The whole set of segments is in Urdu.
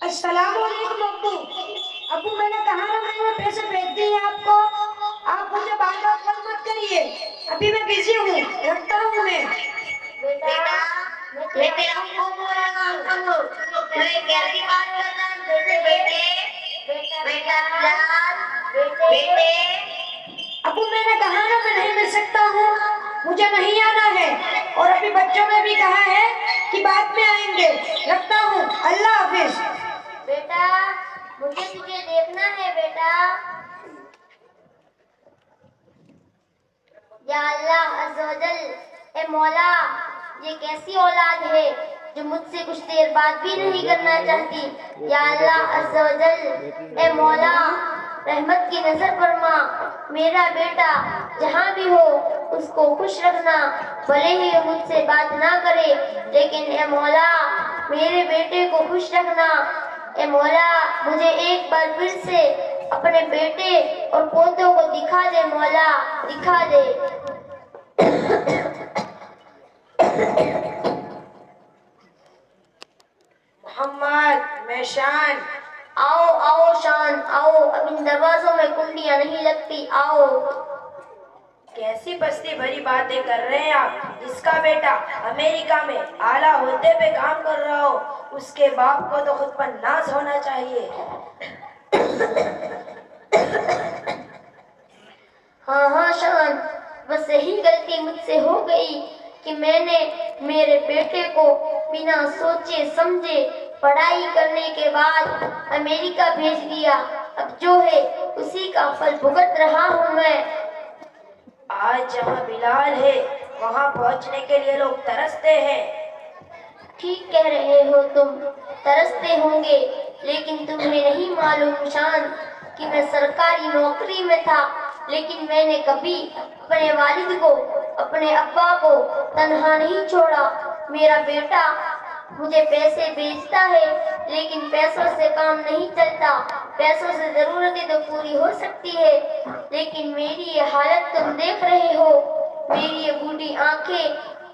السلام علیکم ابو. ابو میں نے کہا نا میں نے پیسے بھیج دیے آپ کو. آپ مجھے بار بار کال مت کریے. ابھی میں بزی ہوں, رکھتا ہوں میں. بیٹا میں تیرا خوب برا کام کروں. تو یہ کیسی بات کرنا ہے بیٹے بیٹا بلال بیٹے. ابو میں نے کہا نا میں نہیں مل سکتا ہوں, مجھے نہیں آنا ہے. اور ابھی بچوں نے بھی کہا ہے کہ بعد میں آئیں گے. رکھتا ہوں, اللہ حافظ. بیٹا مجھے تجھے دیکھنا ہے بیٹا. یا اللہ عز و جل, اے مولا یہ کیسی اولاد ہے جو مجھ سے کچھ دیر بات بھی نہیں کرنا چاہتی. یا اللہ عز و جل, اے مولا رحمت کی نظر فرما. میرا بیٹا جہاں بھی ہو اس کو خوش رکھنا. بھلے ہی مجھ سے بات نہ کرے لیکن اے مولا میرے بیٹے کو خوش رکھنا. اے مولا مجھے ایک بار پھر سے اپنے بیٹے اور پوتوں کو دکھا دے. مولا دکھا دے. محمد, میں شان. آؤ آؤ شان آؤ, اب ان دروازوں میں کنڈیاں نہیں لگتی. آؤ. کیسی پستی بھری باتیں کر رہے ہیں آپ. جس کا بیٹا امریکہ میں اعلیٰ عہدے پہ کام کر رہا ہو, اس کے باپ کو تو خود پر ناز ہونا چاہیے. ہاں ہاں شان, بس یہی غلطی مجھ سے ہو گئی کہ میں نے میرے بیٹے کو بنا سوچے سمجھے پڑھائی کرنے کے بعد امریکہ بھیج دیا. اب جو ہے اسی کا پھل بھگت رہا ہوں میں. آج جہاں بلال ہے وہاں پہنچنے کے لیے لوگ ترستے ہیں. ٹھیک کہہ رہے ہو تم, ترستے ہوں گے, لیکن تمہیں نہیں معلوم شان کہ میں سرکاری نوکری میں تھا لیکن میں نے کبھی اپنے والد کو اپنے ابا کو تنہا نہیں چھوڑا. میرا بیٹا مجھے پیسے بھیجتا ہے لیکن پیسوں سے کام نہیں چلتا. پیسوں سے ضرورتیں تو پوری ہو سکتی ہے لیکن میری یہ حالت تم دیکھ رہے ہو. میری یہ بوڑھی آنکھیں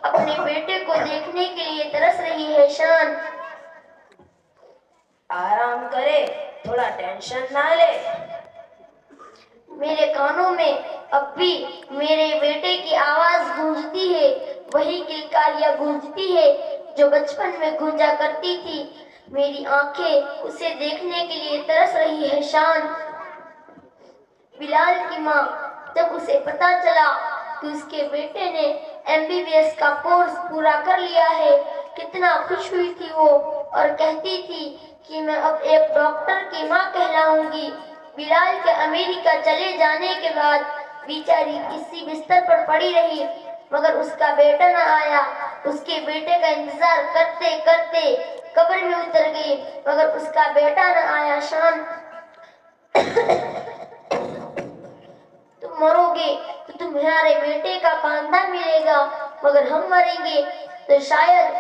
اپنے بیٹے کو دیکھنے کے لیے ترس رہی ہے شان. آرام کرے, تھوڑا ٹینشن نہ لے. میرے کانوں میں اب بھی میرے بیٹے کی آواز گونجتی ہے, وہی کلکاریاں گونجتی ہے جو بچپن میں گونجا کرتی تھی. میری آنکھیں اسے دیکھنے کے لیے ترس رہی ہے شان. بلال کی ماں جب اسے پتا چلا کہ اس کے بیٹے نے MBBS کا کورس پورا کر لیا ہے, کتنا خوش ہوئی تھی وہ, اور کہتی تھی کہ میں اب ایک ڈاکٹر کی ماں کہلاؤں گی. بلال کے امریکہ چلے جانے کے بعد بیچاری کسی بستر پر پڑی رہی مگر اس کا بیٹا نہ آیا. اس کے بیٹے کا انتظار کرتے کرتے قبر میں اتر گئی مگر اس کا بیٹا نہ آیا شان. تم مرو گے تو تمہارے بیٹے کا خاندان ملے گا مگر ہم مریں گے تو شاید.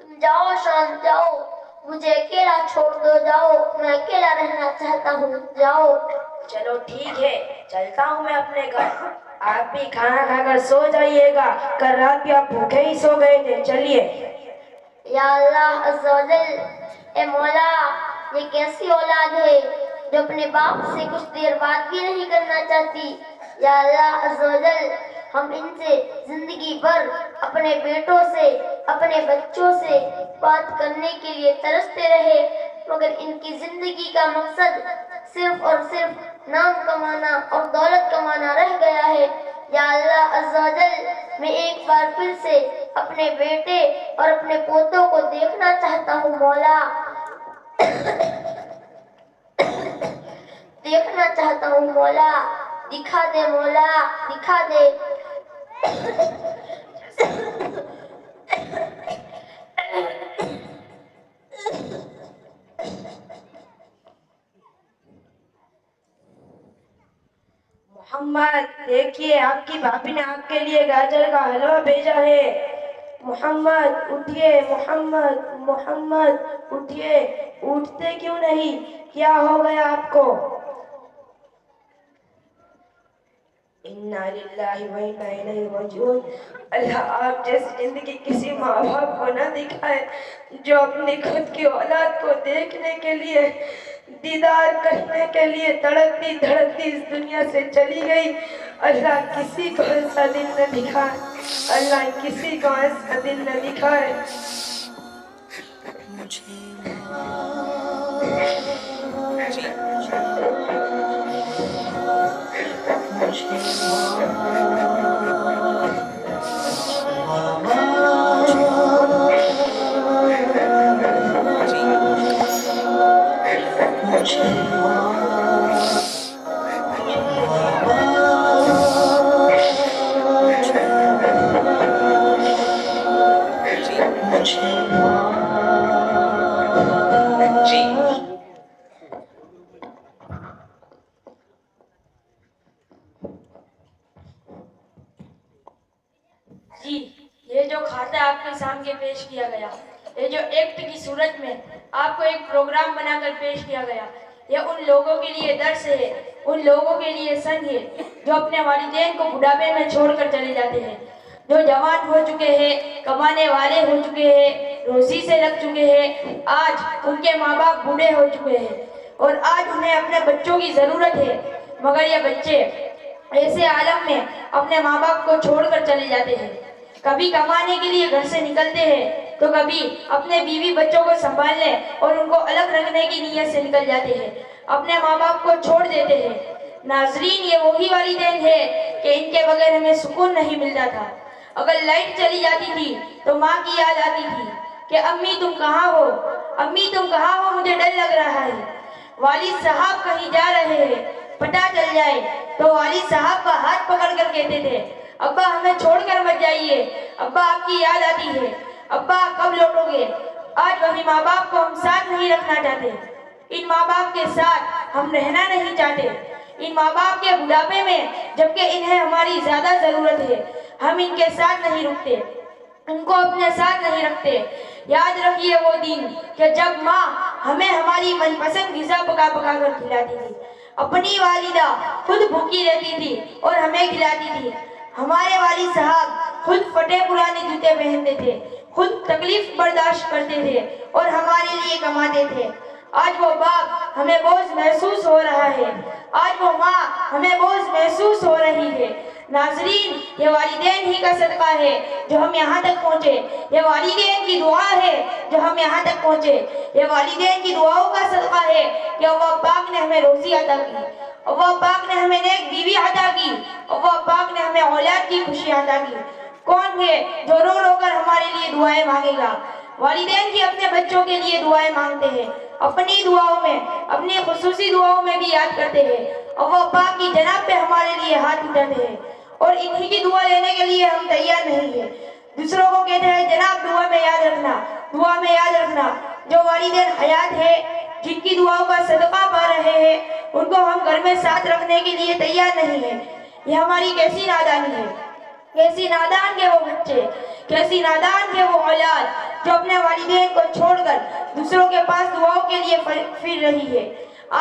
تم جاؤ شان جاؤ, مجھے اکیلا چھوڑ دو. جاؤ, میں اکیلا رہنا چاہتا ہوں. جاؤ. چلو ٹھیک ہے, چلتا ہوں میں اپنے گھر. آپ بھی کھانا کھا کر سو جائیے گا, کل رات بھی آپ بھوکے ہی سو گئے تھے. چلیے. یا اللہ عز و جل, اے مولا یہ کیسی اولاد ہے جو اپنے باپ سے کچھ دیر بات بھی نہیں کرنا چاہتی. یا اللہ عز و جل, ہم ان سے زندگی بھر اپنے بیٹوں سے اپنے بچوں سے بات کرنے کے لیے ترستے رہے مگر ان کی زندگی کا مقصد صرف اور صرف نام کمانا اور دولت کمانا رہ گیا ہے. یا اللہ عز و جل, میں ایک بار پھر سے اپنے بیٹے اور اپنے پوتوں کو دیکھنا چاہتا ہوں. مولا دیکھنا چاہتا ہوں. مولا دکھا دے. مولا دکھا دے. محمد دیکھیے, آپ کی بھابھی نے آپ کے لیے گاجر کا حلوہ بھیجا ہے. محمد اٹھیے, محمد محمد اٹھیے. اٹھتے کیوں نہیں, کیا ہو گیا آپ کو؟ انا للہ و انا الیہ راجعون۔ اللہ آپ جیسی زندگی کسی ماں باپ کو نہ دکھائے جو اپنی خود کی اولاد کو دیکھنے کے لیے، دیدار کرنے کے لیے تڑپتی دھڑکتی اس دنیا سے چلی گئی۔ اللہ کسی کو ایسا دل نہ دکھائے، اللہ کسی کو ایسا دل نہ دکھائے۔ جی، یہ جو کھاتا آپ کے سامنے پیش کیا گیا، یہ جو ایکٹ کی صورت میں آپ کو ایک پروگرام بنا کر پیش کیا گیا، یہ ان لوگوں کے لیے درس ہے، ان لوگوں کے لیے سنگ ہے جو اپنے والدین کو بڑھاپے میں چھوڑ کر چلے جاتے ہیں، جو جوان ہو چکے ہیں، کمانے والے ہو چکے ہیں، روزی سے لگ چکے ہیں، آج ان کے ماں باپ بوڑھے ہو چکے ہیں اور آج انہیں اپنے بچوں کی ضرورت ہے، مگر یہ بچے ایسے عالم میں اپنے ماں باپ کو چھوڑ کر چلے جاتے ہیں۔ کبھی کمانے کے لیے گھر سے نکلتے ہیں تو کبھی اپنے بیوی بچوں کو سنبھالنے اور ان کو الگ رکھنے کی نیت سے نکل جاتے ہیں، اپنے ماں باپ کو چھوڑ دیتے ہیں۔ ناظرین، یہ وہی والدین ہے کہ ان کے بغیر ہمیں سکون نہیں ملتا تھا۔ اگر لائٹ چلی جاتی تھی تو ماں کی یاد آتی تھی کہ امی تم کہاں ہو، امی تم کہاں ہو، مجھے ڈر لگ رہا ہے۔ والد صاحب کہیں جا رہے ہیں، پتہ چل جائے تو والد صاحب کا ہاتھ پکڑ کر کہتے تھے ابا ہمیں چھوڑ کر مت جائیے، ابا آپ کی یاد آتی ہے، ابا کب لوٹو گے۔ آج وہی ماں باپ کو ہم ساتھ نہیں رکھنا چاہتے، ان ماں باپ کے ساتھ ہم رہنا نہیں چاہتے، ان ماں باپ کے بڑھاپے میں جبکہ انہیں ہماری زیادہ ضرورت ہے ہم ان کے ساتھ نہیں رکتے، ان کو اپنے ساتھ نہیں رکھتے۔ یاد رکھیے وہ دن کہ جب ماں ہمیں ہماری من پسند غذا پکا پکا کر کھلاتی تھی، اپنی والدہ خود بھوکی رہتی تھی اور ہمیں کھلاتی تھی، ہمارے والد صاحب خود پھٹے پرانے جوتے پہنتے تھے، خود تکلیف برداشت کرتے تھے اور ہمارے لیے کماتے تھے۔ آج وہ باپ ہمیں بوجھ محسوس ہو رہا ہے، آج وہ ماں ہمیں بوجھ محسوس ہو رہی ہے۔ ناظرین، یہ والدین ہی کا صدقہ ہے جو ہم یہاں تک پہنچے، یہ والدین کی دعا ہے جو ہم یہاں تک پہنچے، یہ والدین کی دعاؤں کا صدقہ ہے کہ اللہ پاک نے ہمیں روزی عطا کی، اللہ پاک نے ہمیں نیک بیوی عطا کی، اللہ پاک نے ہمیں اولاد کی خوشی عطا کی۔ کون ہے جو رو رو کر ہمارے لیے دعائیں مانگے گا؟ والدین بھی اپنے بچوں کے لیے دعائیں مانگتے ہیں، اپنی دعاؤں میں، اپنی خصوصی دعاؤں میں بھی یاد کرتے ہیں، اللہ پاک کی جناب پہ ہمارے لیے ہاتھ اٹھاتے ہیں اور انہی کی دعا لینے کے لیے ہم تیار نہیں ہیں۔ دوسروں کو کہتے ہیں جناب دعا میں یاد رکھنا، دعا میں یاد رکھنا۔ جو والدین حیات ہے، جن کی دعاؤں کا صدقہ پا رہے ہیں، ان کو ہم گھر میں ساتھ رکھنے کے لیے تیار نہیں ہیں۔ یہ ہماری کیسی نادانی ہے، کیسی نادان کے وہ بچے، کیسی نادان کے وہ اولاد جو اپنے والدین کو چھوڑ کر دوسروں کے پاس دعاؤں کے لیے پھر رہی ہے۔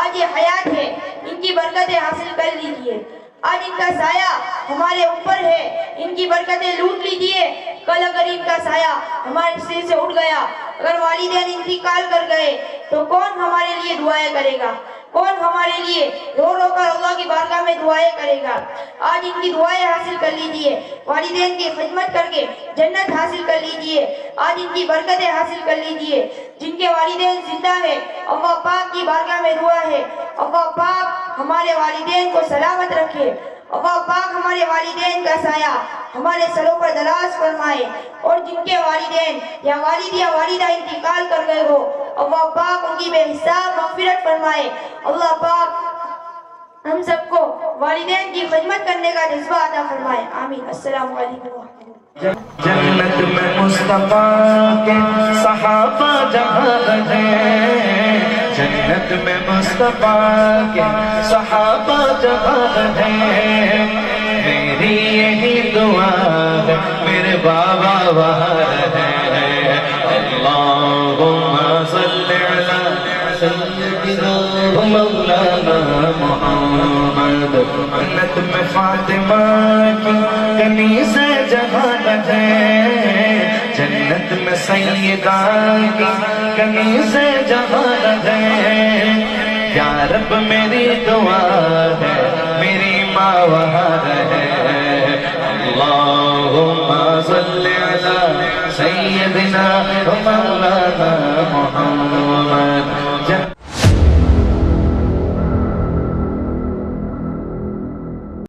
آج یہ حیات ہے، ان کی برکتیں حاصل کر لیجئے، آج ان کا سایہ ہمارے اوپر ہے، ان کی برکتیں لوٹ لیجئے۔ کل اگر ان کا سایہ ہمارے سر سے اٹھ گیا، اگر والدین انتقال کر گئے تو کون ہمارے لیے دعائیں کرے گا، کون ہمارے لیے رو رو کر اللہ کی بارگاہ میں دعائیں کرے گا؟ آج ان کی دعائیں حاصل کر لیجئے، والدین کی خدمت کر کے جنت حاصل کر لیجئے، آج ان کی برکتیں حاصل کر لیجئے۔ جن کے والدین زندہ ہے، اللہ پاک کی بارگاہ میں دعا ہے اللہ پاک ہمارے والدین کو سلامت رکھے، اللہ پاک ہمارے والدین کا سایہ ہمارے سروں پر دراز فرمائے، اور جن کے والدین یا والد یا والدہ انتقال کر گئے ہو، اللہ پاک ان کی بے حساب مغفرت فرمائے۔ اللہ پاک ہم سب کو والدین کی خدمت کرنے کا جذبہ عطا فرمائے، آمین۔ السلام علیکم ورحمۃ اللہ۔ جنت میں مصطفیٰ کے صحابہ جہاں ہیں، جنت میں مصطفیٰ کے صحابہ جہاں ہیں، میری یہی دعا ہے میرے بابا وہاں ہیں۔ اللہم صلی علی سیدنا مولانا محمد جنت میں فاطمہ کی کنیز جہاں رہے جنت میں سیدہ کی کنیز جہاں رہے یا رب میری دعا ہے میری ماں وہاں رہے اللہم صلی علی سیدنا و مولانا